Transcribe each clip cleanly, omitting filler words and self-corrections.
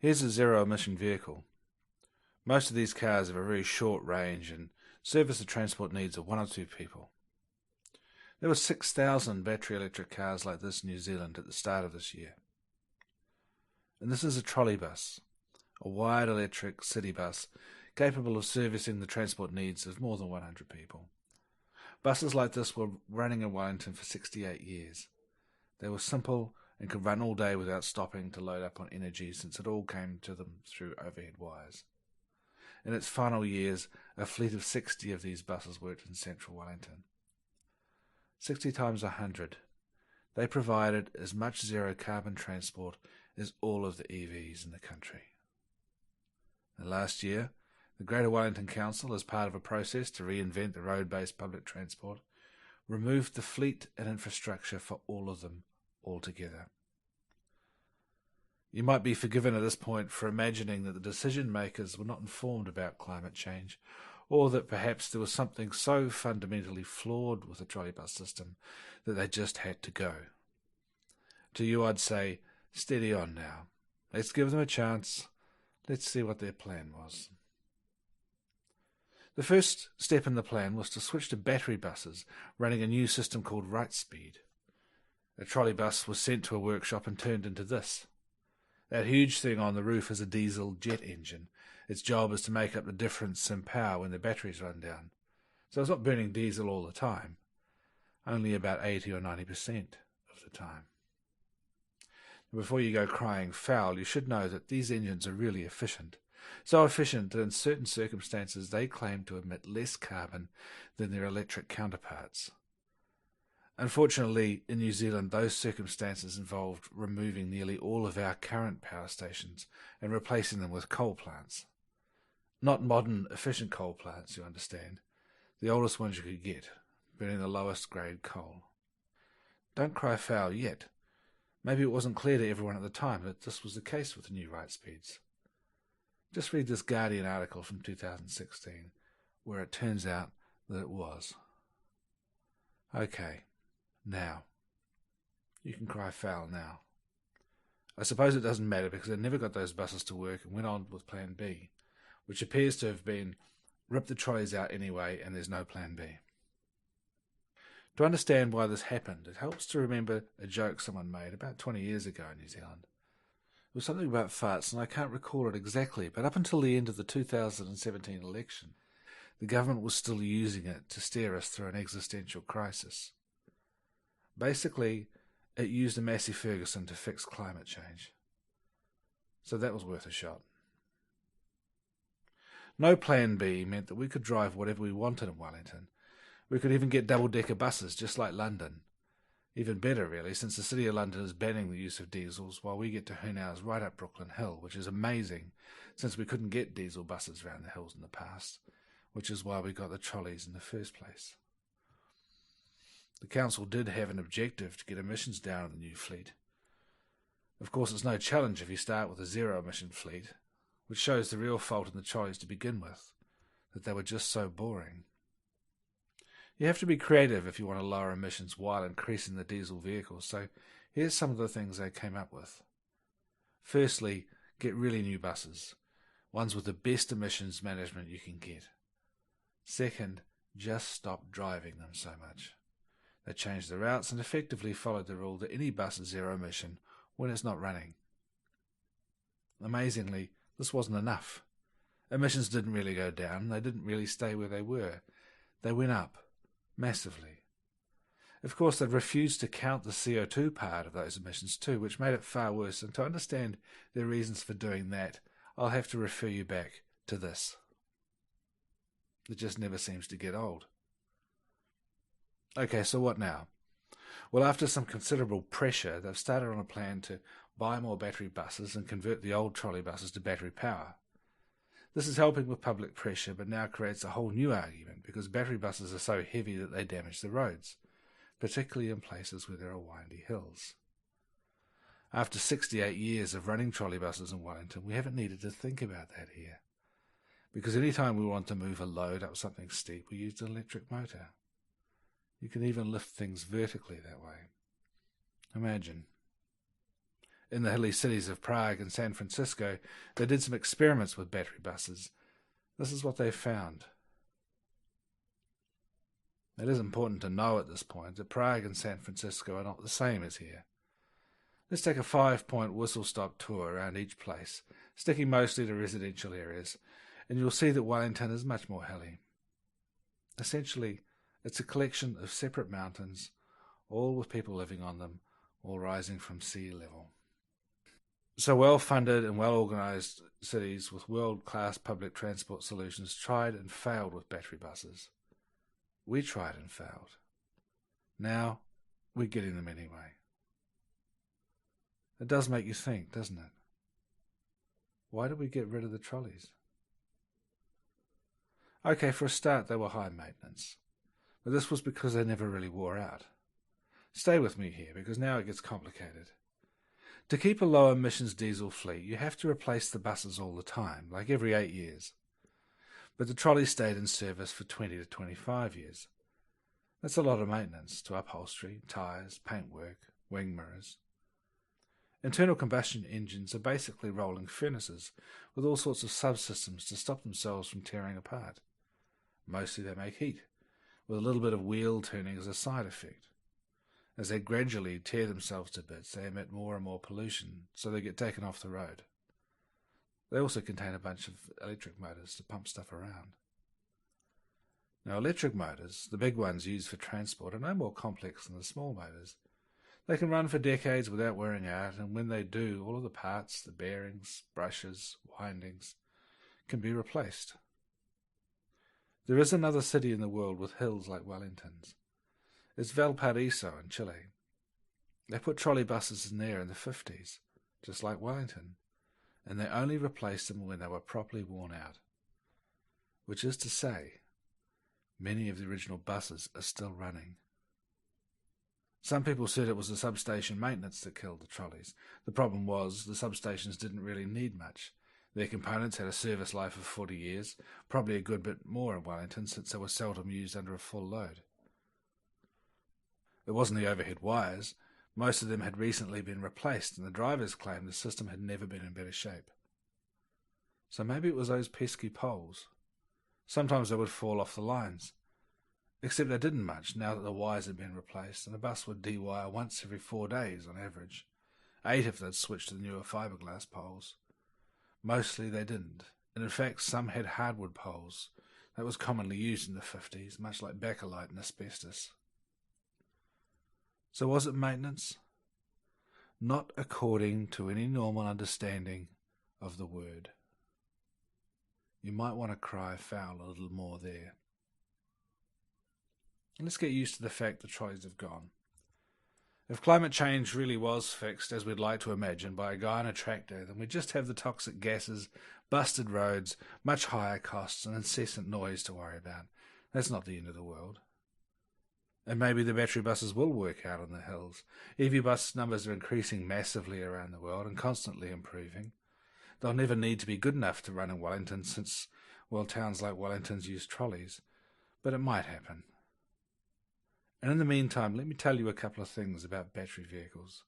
Here's a zero-emission vehicle. Most of these cars have a very short range and service the transport needs of 1 or 2 people. There were 6,000 battery electric cars like this in New Zealand at the start of this year. And this is a trolley bus, a wide electric city bus capable of servicing the transport needs of more than 100 people. Buses like this were running in Wellington for 68 years. They were simple and could run all day without stopping to load up on energy, since it all came to them through overhead wires. In its final years, a fleet of 60 of these buses worked in central Wellington. 60 times 100. They provided as much zero-carbon transport as all of the EVs in the country. And last year, the Greater Wellington Council, as part of a process to reinvent the road-based public transport, removed the fleet and infrastructure for all of them altogether. You might be forgiven at this point for imagining that the decision-makers were not informed about climate change, or that perhaps there was something so fundamentally flawed with the trolleybus system that they just had to go. To you I'd say, steady on now. Let's give them a chance. Let's see what their plan was. The first step in the plan was to switch to battery buses running a new system called RightSpeed. A trolley bus was sent to a workshop and turned into this. That huge thing on the roof is a diesel jet engine. Its job is to make up the difference in power when the batteries run down. So it's not burning diesel all the time, only about 80 or 90% of the time. Before you go crying foul, you should know that these engines are really efficient. So efficient that in certain circumstances they claim to emit less carbon than their electric counterparts. Unfortunately, in New Zealand, those circumstances involved removing nearly all of our current power stations and replacing them with coal plants. Not modern, efficient coal plants, you understand. The oldest ones you could get, burning the lowest grade coal. Don't cry foul yet. Maybe it wasn't clear to everyone at the time that this was the case with the new RightSpeeds. Just read this Guardian article from 2016, where it turns out that it was. Okay. Now, you can cry foul now. I suppose it doesn't matter because they never got those buses to work and went on with Plan B, which appears to have been rip the trolleys out anyway and there's no Plan B. To understand why this happened, it helps to remember a joke someone made about 20 years ago in New Zealand. It was something about farts, and I can't recall it exactly, but up until the end of the 2017 election, the government was still using it to steer us through an existential crisis. Basically, it used a Massey Ferguson to fix climate change. So that was worth a shot. No Plan B meant that we could drive whatever we wanted in Wellington. We could even get double-decker buses, just like London. Even better, really, since the City of London is banning the use of diesels, while we get to earn ours right up Brooklyn Hill, which is amazing, since we couldn't get diesel buses around the hills in the past, which is why we got the trolleys in the first place. The council did have an objective to get emissions down in the new fleet. Of course, it's no challenge if you start with a zero-emission fleet, which shows the real fault in the trolleys to begin with, that they were just so boring. You have to be creative if you want to lower emissions while increasing the diesel vehicles, so here's some of the things they came up with. Firstly, get really new buses, ones with the best emissions management you can get. Second, just stop driving them so much. They changed the routes and effectively followed the rule that any bus is zero emission when it's not running. Amazingly, this wasn't enough. Emissions didn't really go down, they didn't really stay where they were. They went up, massively. Of course, they refused to count the CO2 part of those emissions too, which made it far worse, and to understand their reasons for doing that, I'll have to refer you back to this. It just never seems to get old. Okay, so what now? Well, after some considerable pressure, they've started on a plan to buy more battery buses and convert the old trolley buses to battery power. This is helping with public pressure, but now creates a whole new argument because battery buses are so heavy that they damage the roads, particularly in places where there are windy hills. After 68 years of running trolley buses in Wellington, we haven't needed to think about that here. Because any time we want to move a load up something steep, we use an electric motor. You can even lift things vertically that way. Imagine. In the hilly cities of Prague and San Francisco, they did some experiments with battery buses. This is what they found. It is important to know at this point that Prague and San Francisco are not the same as here. Let's take a 5-point whistle-stop tour around each place, sticking mostly to residential areas, and you'll see that Wellington is much more hilly. Essentially, it's a collection of separate mountains, all with people living on them, all rising from sea level. So well-funded and well-organised cities with world-class public transport solutions tried and failed with battery buses. We tried and failed. Now, we're getting them anyway. It does make you think, doesn't it? Why did we get rid of the trolleys? Okay, for a start, they were high maintenance. But this was because they never really wore out. Stay with me here, because now it gets complicated. To keep a low-emissions diesel fleet, you have to replace the buses all the time, like every 8 years. But the trolleys stayed in service for 20 to 25 years. That's a lot of maintenance to upholstery, tyres, paintwork, wing mirrors. Internal combustion engines are basically rolling furnaces with all sorts of subsystems to stop themselves from tearing apart. Mostly they make heat, with a little bit of wheel turning as a side effect. As they gradually tear themselves to bits, they emit more and more pollution, so they get taken off the road. They also contain a bunch of electric motors to pump stuff around. Now, electric motors, the big ones used for transport, are no more complex than the small motors. They can run for decades without wearing out, and when they do, all of the parts, the bearings, brushes, windings, can be replaced. There is another city in the world with hills like Wellington's. It's Valparaiso in Chile. They put trolley buses in there in the 50s, just like Wellington, and they only replaced them when they were properly worn out. Which is to say, many of the original buses are still running. Some people said it was the substation maintenance that killed the trolleys. The problem was the substations didn't really need much. Their components had a service life of 40 years, probably a good bit more in Wellington since they were seldom used under a full load. It wasn't the overhead wires. Most of them had recently been replaced, and the drivers claimed the system had never been in better shape. So maybe it was those pesky poles. Sometimes they would fall off the lines. Except they didn't much now that the wires had been replaced, and a bus would de-wire once every 4 days on average. 8 if they'd switched to the newer fiberglass poles. Mostly they didn't, and in fact some had hardwood poles. That was commonly used in the 50s, much like bakelite and asbestos. So was it maintenance? Not according to any normal understanding of the word. You might want to cry foul a little more there. Let's get used to the fact the trolleys have gone. If climate change really was fixed, as we'd like to imagine, by a guy on a tractor, then we'd just have the toxic gases, busted roads, much higher costs, and incessant noise to worry about. That's not the end of the world. And maybe the battery buses will work out on the hills. EV bus numbers are increasing massively around the world and constantly improving. They'll never need to be good enough to run in Wellington since, well, towns like Wellington's use trolleys. But it might happen. And in the meantime, let me tell you a couple of things about battery vehicles.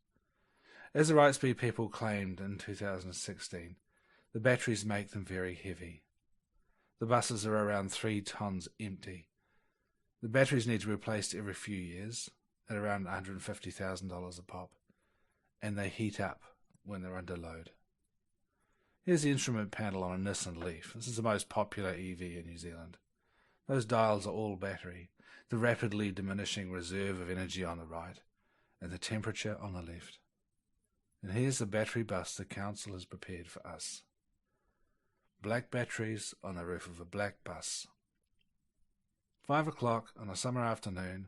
As the Rightspeed people claimed in 2016, the batteries make them very heavy. The buses are around 3 tons empty. The batteries need to be replaced every few years at around $150,000 a pop, and they heat up when they're under load. Here's the instrument panel on a Nissan Leaf. This is the most popular EV in New Zealand. Those dials are all battery, the rapidly diminishing reserve of energy on the right, and the temperature on the left. And here's the battery bus the council has prepared for us. Black batteries on the roof of a black bus. 5 o'clock on a summer afternoon,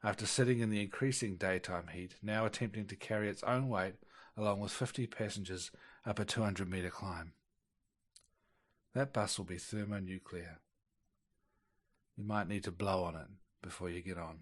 after sitting in the increasing daytime heat, now attempting to carry its own weight along with 50 passengers up a 200-metre climb. That bus will be thermonuclear. You might need to blow on it before you get on.